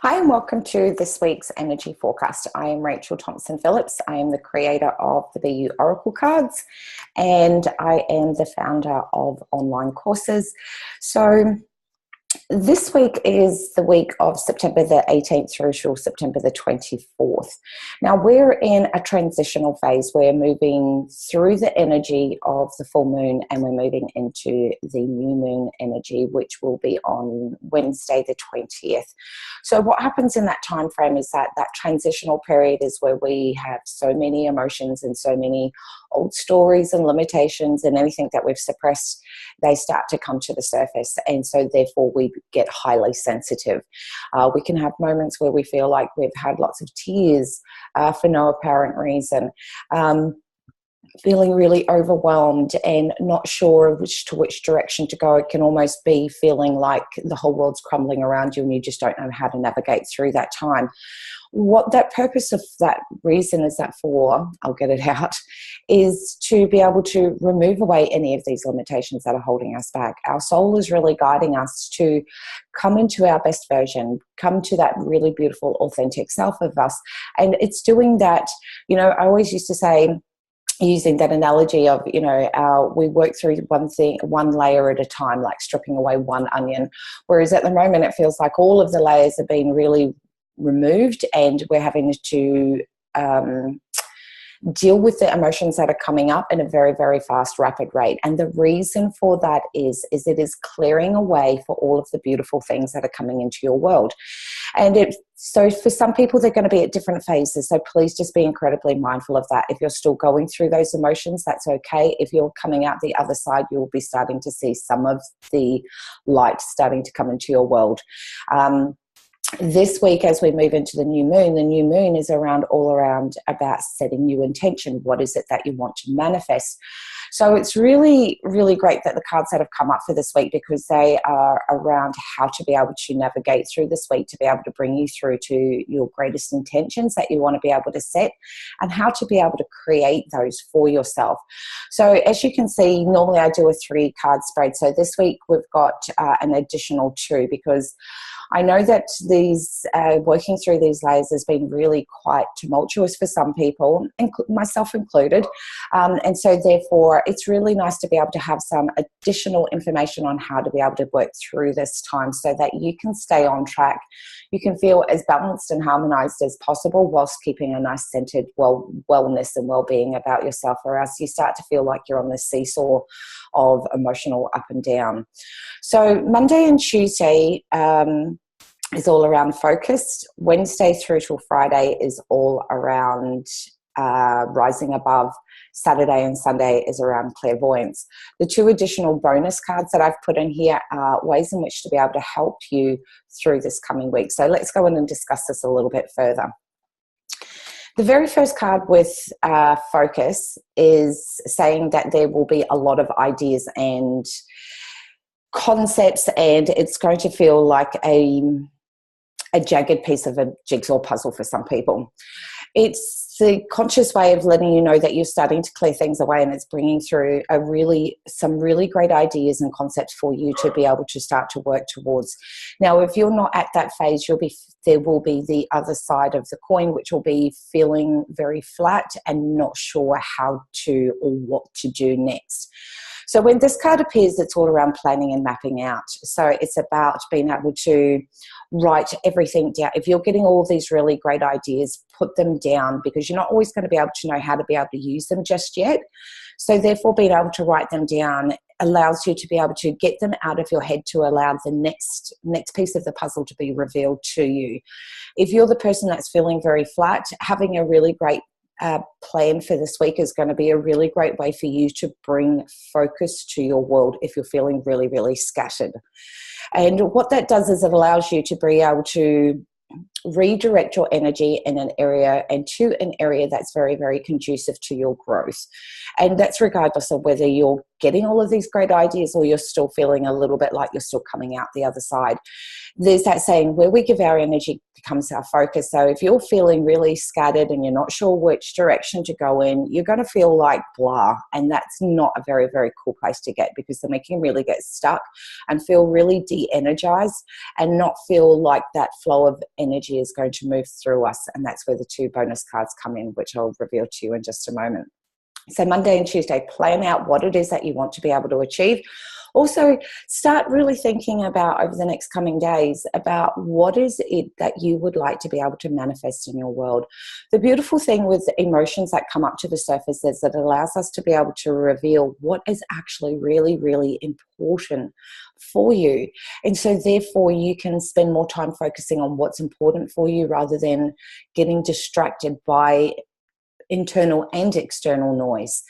Hi, and welcome to this week's Energy Forecast. I am Rachel Thompson Phillips. I am the creator of the BU Oracle cards, and I am the founder of online courses. So, this week is the week of September the 18th through to September the 24th. Now, we're in a transitional phase. We're moving through the energy of the full moon and we're moving into the new moon energy, which will be on Wednesday the 20th. So what happens in that time frame is that transitional period is where we have so many emotions and so many old stories and limitations and anything that we've suppressed, they start to come to the surface. And so therefore we get highly sensitive. We can have moments where we feel like we've had lots of tears for no apparent reason. Feeling really overwhelmed and not sure which direction to go. It can almost be feeling like the whole world's crumbling around you and you just don't know how to navigate through that time. What that purpose of that reason is that for, I'll get it out, is to be able to remove away any of these limitations that are holding us back. Our soul is really guiding us to come into our best version, come to that really beautiful, authentic self of us. And it's doing that, I always used to say, using that analogy of, we work through one layer at a time, like stripping away one onion. Whereas at the moment, it feels like all of the layers have been really removed and we're having to deal with the emotions that are coming up in a very, very fast, rapid rate. And the reason for that is it is clearing away for all of the beautiful things that are coming into your world. And so for some people, they're going to be at different phases. So please just be incredibly mindful of that. If you're still going through those emotions, that's okay. If you're coming out the other side, you'll be starting to see some of the light starting to come into your world. This week, as we move into the new moon is all around about setting new intention. What is it that you want to manifest? So it's really, really great that the cards that have come up for this week, because they are around how to be able to navigate through this week, to be able to bring you through to your greatest intentions that you want to be able to set, and how to be able to create those for yourself. So as you can see, normally I do a 3-card spread. So this week we've got an additional 2, because I know that these working through these layers has been really quite tumultuous for some people, myself included. And so therefore, it's really nice to be able to have some additional information on how to be able to work through this time so that you can stay on track. You can feel as balanced and harmonized as possible whilst keeping a nice centered wellness and well-being about yourself, or else you start to feel like you're on the seesaw of emotional up and down. So Monday and Tuesday is all around focus. Wednesday through till Friday is all around rising above. Saturday and Sunday is around clairvoyance. The 2 additional bonus cards that I've put in here are ways in which to be able to help you through this coming week. So let's go in and discuss this a little bit further. The very first card with focus is saying that there will be a lot of ideas and concepts, and it's going to feel like a jagged piece of a jigsaw puzzle for some people. It's the conscious way of letting you know that you're starting to clear things away, and it's bringing through some really great ideas and concepts for you to be able to start to work towards. Now, if you're not at that phase, there will be the other side of the coin, which will be feeling very flat and not sure how to or what to do next. So when this card appears, it's all around planning and mapping out. So it's about being able to write everything down. If you're getting all these really great ideas, put them down, because you're not always going to be able to know how to be able to use them just yet. So therefore, being able to write them down allows you to be able to get them out of your head to allow the next piece of the puzzle to be revealed to you. If you're the person that's feeling very flat, having a really great plan for this week is going to be a really great way for you to bring focus to your world if you're feeling really, really scattered. And what that does is it allows you to be able to redirect your energy in an area and to an area that's very, very conducive to your growth. And that's regardless of whether you're getting all of these great ideas or you're still feeling a little bit like you're still coming out the other side. There's that saying, where we give our energy becomes our focus. So if you're feeling really scattered and you're not sure which direction to go in, you're going to feel like blah. And that's not a very, very cool place to get, because then we can really get stuck and feel really de-energized and not feel like that flow of energy is going to move through us. And that's where the 2 bonus cards come in, which I'll reveal to you in just a moment. So Monday and Tuesday, plan out what it is that you want to be able to achieve. Also, start really thinking about, over the next coming days, about what is it that you would like to be able to manifest in your world. The beautiful thing with emotions that come up to the surface is that it allows us to be able to reveal what is actually really, really important for you. And so therefore you can spend more time focusing on what's important for you rather than getting distracted by internal and external noise.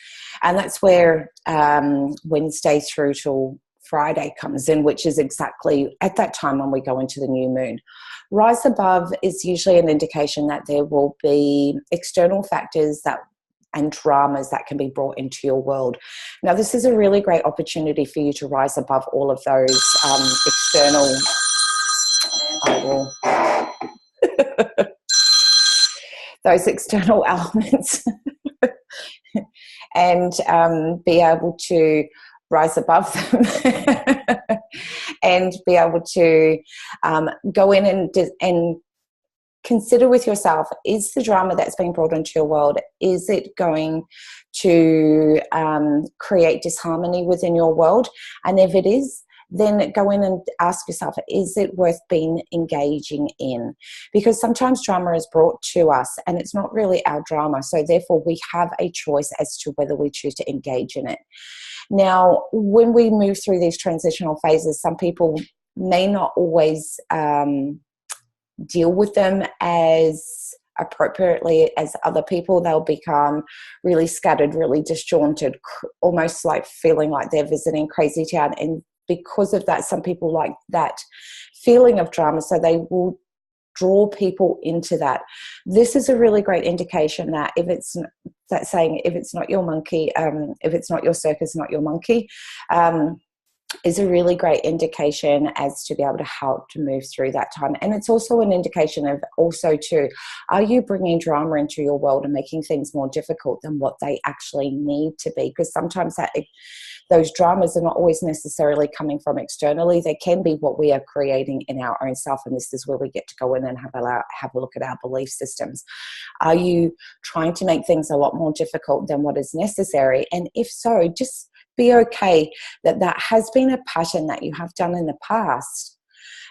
And that's where Wednesday through till Friday comes in, which is exactly at that time when we go into the new moon. Rise above is usually an indication that there will be external factors and dramas that can be brought into your world. Now, this is a really great opportunity for you to rise above all of those external... those external elements and be able to rise above them and be able to go in and consider with yourself, is the drama that's being brought into your world, is it going to create disharmony within your world? And if it is, then go in and ask yourself, is it worth being engaging in? Because sometimes drama is brought to us and it's not really our drama. So therefore we have a choice as to whether we choose to engage in it. Now, when we move through these transitional phases, some people may not always deal with them as appropriately as other people. They'll become really scattered, really disjointed, almost like feeling like they're visiting Crazy Town. And because of that, some people like that feeling of drama, so they will draw people into that. This is a really great indication that if it's not your monkey, if it's not your circus, not your monkey, is a really great indication as to be able to help to move through that time. And it's also an indication of also too, are you bringing drama into your world and making things more difficult than what they actually need to be? Because sometimes those dramas are not always necessarily coming from externally. They can be what we are creating in our own self. And this is where we get to go in and have a look at our belief systems. Are you trying to make things a lot more difficult than what is necessary? And if so, just be okay that has been a pattern that you have done in the past.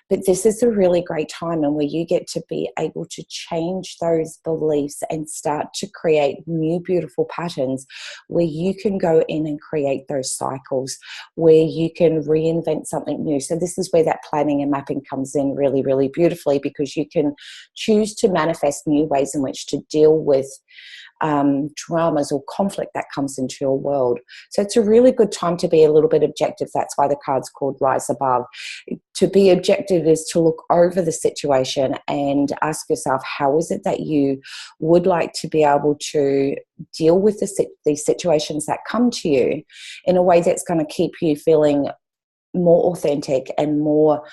But this is a really great time, and where you get to be able to change those beliefs and start to create new beautiful patterns where you can go in and create those cycles, where you can reinvent something new. So this is where that planning and mapping comes in really, really beautifully, because you can choose to manifest new ways in which to deal with dramas or conflict that comes into your world. So it's a really good time to be a little bit objective. That's why the card's called Rise Above. To be objective is to look over the situation and ask yourself, how is it that you would like to be able to deal with these situations that come to you in a way that's going to keep you feeling more authentic and more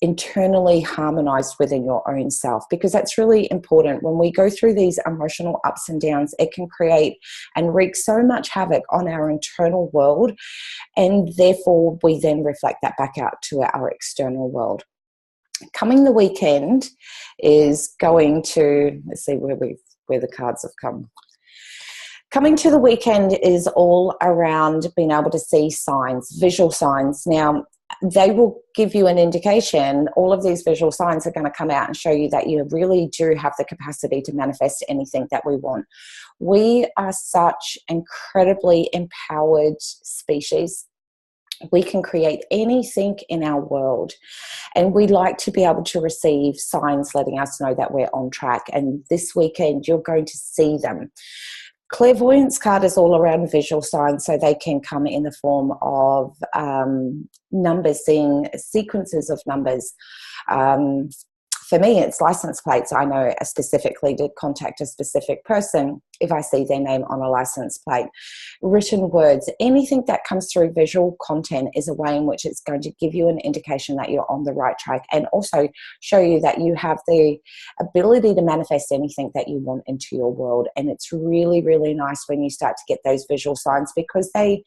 internally harmonized within your own self, because that's really important. When we go through these emotional ups and downs, it can create and wreak so much havoc on our internal world, and therefore we then reflect that back out to our external world. Coming the weekend is going to, let's see where the cards have come. Coming to the weekend is all around being able to see signs, visual signs. Now, they will give you an indication. All of these visual signs are going to come out and show you that you really do have the capacity to manifest anything that we want. We are such incredibly empowered species. We can create anything in our world, and we like to be able to receive signs letting us know that we're on track. And this weekend, you're going to see them. Clairvoyance card is all around visual signs, so they can come in the form of numbers, seeing sequences of numbers, for me, it's license plates. I know specifically to contact a specific person if I see their name on a license plate. Written words, anything that comes through visual content is a way in which it's going to give you an indication that you're on the right track, and also show you that you have the ability to manifest anything that you want into your world. And it's really, really nice when you start to get those visual signs, because they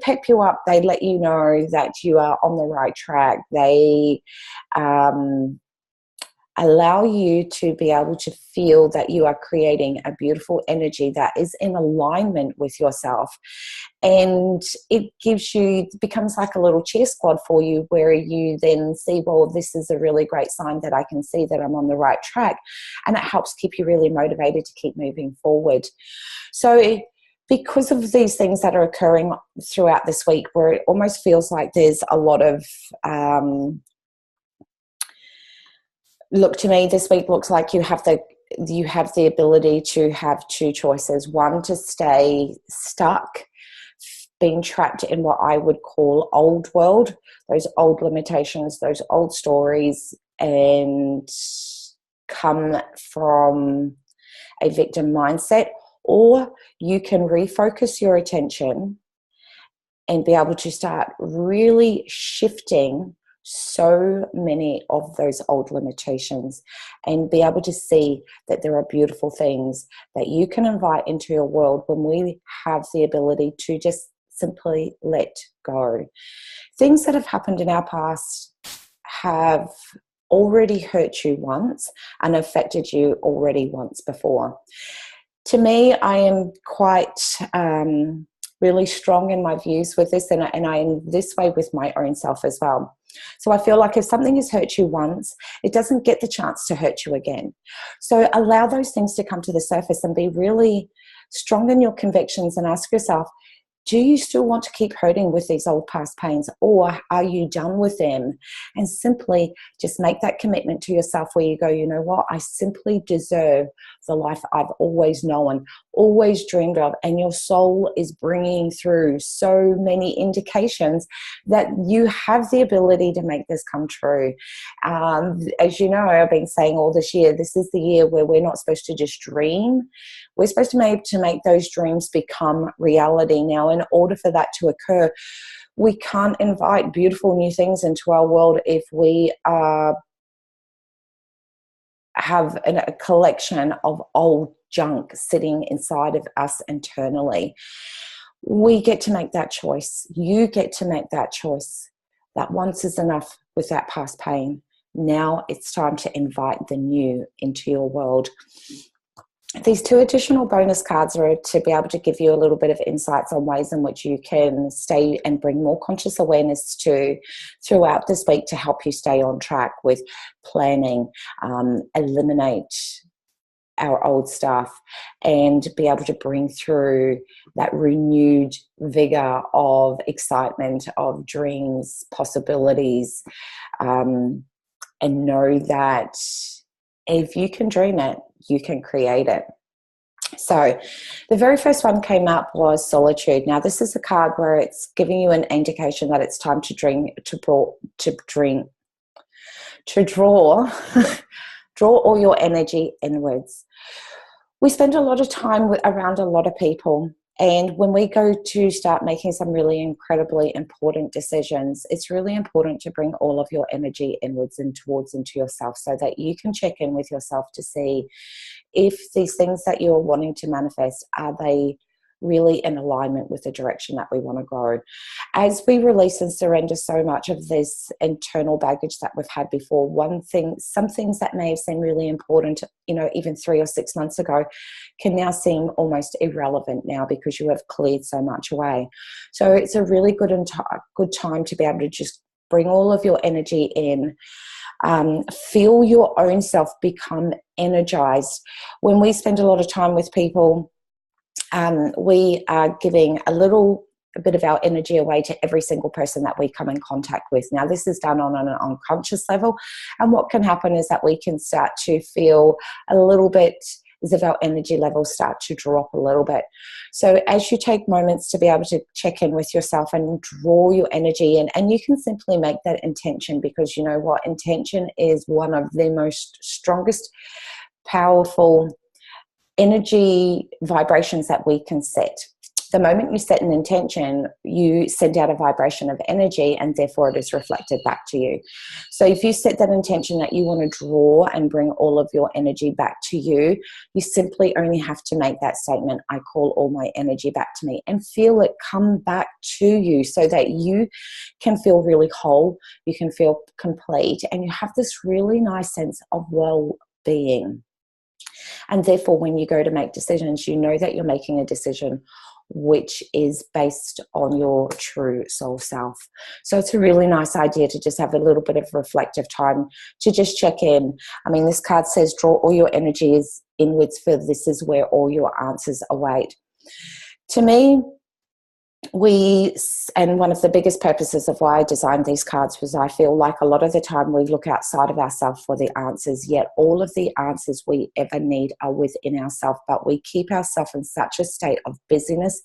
pep you up. They let you know that you are on the right track. They allow you to be able to feel that you are creating a beautiful energy that is in alignment with yourself. And it becomes like a little cheer squad for you, where you then see, well, this is a really great sign that I can see that I'm on the right track. And it helps keep you really motivated to keep moving forward. So because of these things that are occurring throughout this week, where it almost feels like there's a lot of, look, to me, this week looks like you have the ability to have two choices. One, to stay stuck, being trapped in what I would call old world, those old limitations, those old stories, and come from a victim mindset. Or you can refocus your attention and be able to start really shifting so many of those old limitations, and be able to see that there are beautiful things that you can invite into your world when we have the ability to just simply let go. Things that have happened in our past have already hurt you once and affected you already once before. To me, I am quite really strong in my views with this, and I am this way with my own self as well. So I feel like if something has hurt you once, it doesn't get the chance to hurt you again. So allow those things to come to the surface and be really strong in your convictions, and ask yourself, do you still want to keep hurting with these old past pains, or are you done with them? And simply just make that commitment to yourself where you go, you know what, I simply deserve the life I've always known, always dreamed of. And your soul is bringing through so many indications that you have the ability to make this come true. As you know, I've been saying all this year, this is the year where we're not supposed to just dream. We're supposed to make those dreams become reality. Now, in order for that to occur, we can't invite beautiful new things into our world if we have a collection of old junk sitting inside of us internally. We get to make that choice. You get to make that choice. That once is enough with that past pain. Now it's time to invite the new into your world. These two additional bonus cards are to be able to give you a little bit of insights on ways in which you can stay and bring more conscious awareness to throughout this week to help you stay on track with planning, eliminate our old stuff, and be able to bring through that renewed vigor of excitement, of dreams, possibilities, and know that if you can dream it, you can create it. So the very first one came up was solitude. Now, this is a card where it's giving you an indication that it's time to draw draw all your energy inwards. We spend a lot of time around a lot of people. And when we go to start making some really incredibly important decisions, it's really important to bring all of your energy inwards and towards into yourself, so that you can check in with yourself to see if these things that you're wanting to manifest, are they really in alignment with the direction that we want to go. As we release and surrender so much of this internal baggage that we've had before, some things that may have seemed really important, even 3 or 6 months ago, can now seem almost irrelevant now, because you have cleared so much away. So it's a really good time to be able to just bring all of your energy in. Feel your own self become energized. When we spend a lot of time with people, we are giving a bit of our energy away to every single person that we come in contact with. Now, this is done on an unconscious level, and what can happen is that we can start to feel a little bit is if our energy levels start to drop a little bit. So as you take moments to be able to check in with yourself and draw your energy in, and you can simply make that intention, because you know what? Intention is one of the most strongest, powerful energy vibrations that we can set. The moment you set an intention, you send out a vibration of energy, and therefore it is reflected back to you. So if you set that intention that you want to draw and bring all of your energy back to you, you simply only have to make that statement, I call all my energy back to me, and feel it come back to you, so that you can feel really whole, you can feel complete, and you have this really nice sense of well-being. And therefore, when you go to make decisions, you know that you're making a decision which is based on your true soul self. So it's a really nice idea to just have a little bit of reflective time to just check in. I mean, this card says, draw all your energies inwards, for this is where all your answers await. To me, and one of the biggest purposes of why I designed these cards was, I feel like a lot of the time we look outside of ourselves for the answers, yet all of the answers we ever need are within ourselves, but we keep ourselves in such a state of busyness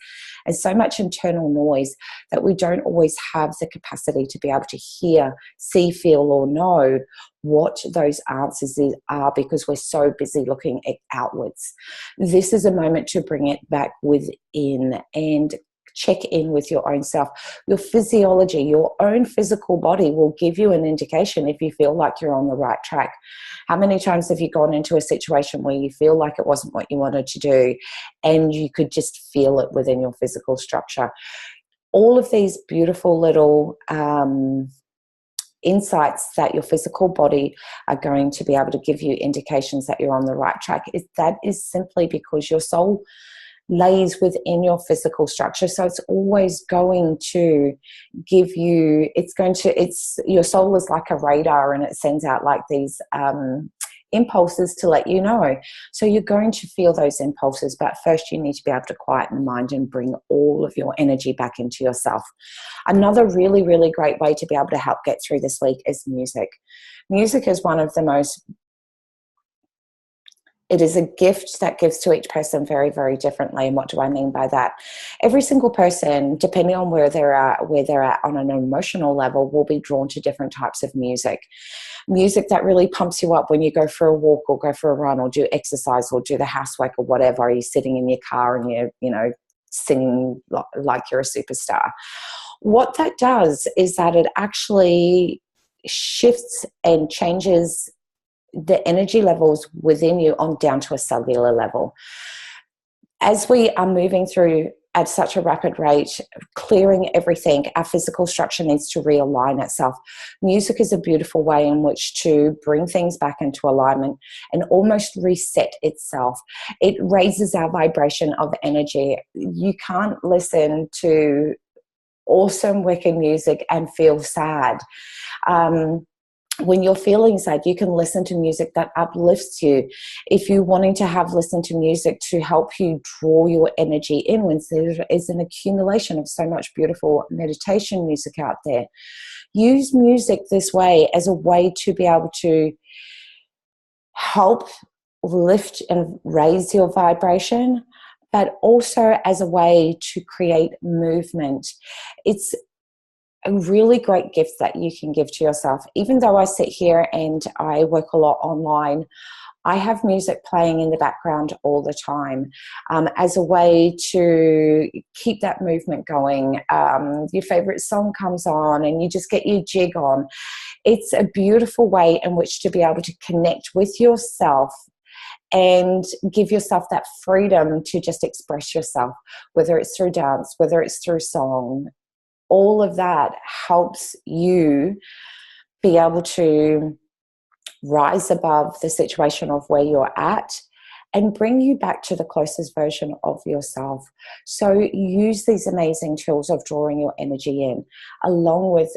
and so much internal noise that we don't always have the capacity to be able to hear, see, feel, or know what those answers are, because we're so busy looking outwards. This is a moment to bring it back within and check in with your own self. Your physiology, your own physical body will give you an indication if you feel like you're on the right track. How many times have you gone into a situation where you feel like it wasn't what you wanted to do, and you could just feel it within your physical structure? All of these beautiful little insights that your physical body are going to be able to give you indications that you're on the right track, that is simply because your soul lays within your physical structure. So it's always going to give you, your soul is like a radar, and it sends out like these impulses to let you know. So you're going to feel those impulses, but first you need to be able to quieten the mind and bring all of your energy back into yourself. Another really, really great way to be able to help get through this week is music. Music is one of the most It is a gift that gives to each person very, very differently. And what do I mean by that? Every single person, depending on where they're at on an emotional level, will be drawn to different types of music. Music that really pumps you up when you go for a walk or go for a run or do exercise or do the housework or whatever. You're sitting in your car and you're singing like you're a superstar. What that does is that it actually shifts and changes the energy levels within you on down to a cellular level. As we are moving through at such a rapid rate, clearing everything, our physical structure needs to realign itself. Music is a beautiful way in which to bring things back into alignment and almost reset itself. It raises our vibration of energy. You can't listen to awesome wicked music and feel sad. When you're feeling sad, you can listen to music that uplifts you. If you're wanting to listen to music to help you draw your energy inwards, there is an accumulation of so much beautiful meditation music out there. Use music this way as a way to be able to help lift and raise your vibration, but also as a way to create movement. It's a really great gift that you can give to yourself. Even though I sit here and I work a lot online, I have music playing in the background all the time as a way to keep that movement going. Your favorite song comes on and you just get your jig on. It's a beautiful way in which to be able to connect with yourself and give yourself that freedom to just express yourself, whether it's through dance, whether it's through song. All of that helps you be able to rise above the situation of where you're at and bring you back to the closest version of yourself. So use these amazing tools of drawing your energy in, along with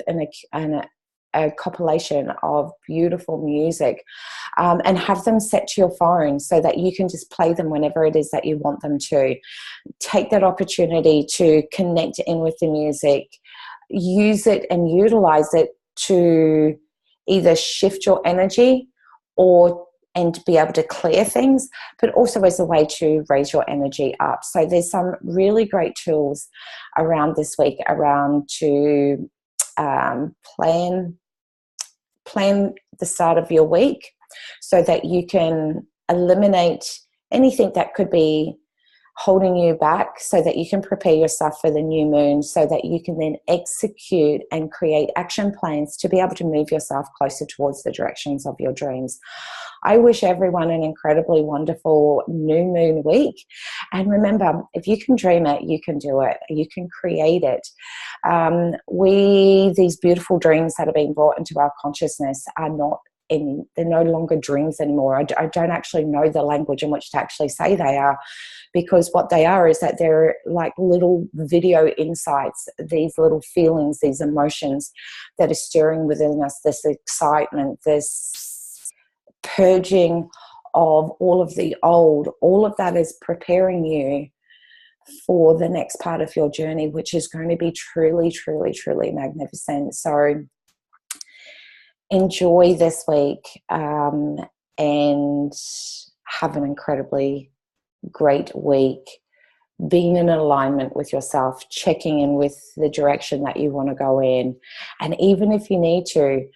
a compilation of beautiful music, and have them set to your phone so that you can just play them whenever it is that you want them to. Take that opportunity to connect in with the music, use it and utilize it to either shift your energy or and be able to clear things, but also as a way to raise your energy up. So there's some really great tools around this week around to plan the start of your week so that you can eliminate anything that could be holding you back, so that you can prepare yourself for the new moon, so that you can then execute and create action plans to be able to move yourself closer towards the directions of your dreams. I wish everyone an incredibly wonderful new moon week. And remember, if you can dream it, you can do it. You can create it. These beautiful dreams that are being brought into our consciousness are not they're no longer dreams anymore. I don't actually know the language in which to actually say they are, because what they are is that they're like little video insights, these little feelings, these emotions that are stirring within us, this excitement, this purging of all of the old. All of that is preparing you for the next part of your journey, which is going to be truly, truly, truly magnificent. So enjoy this week and have an incredibly great week, being in alignment with yourself, checking in with the direction that you want to go in. And even if you need to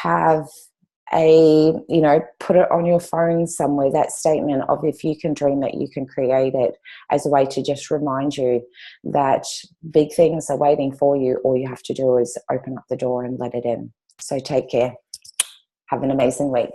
have put it on your phone somewhere, that statement of if you can dream it, you can create it, as a way to just remind you that big things are waiting for you. All you have to do is open up the door and let it in. So take care. Have an amazing week.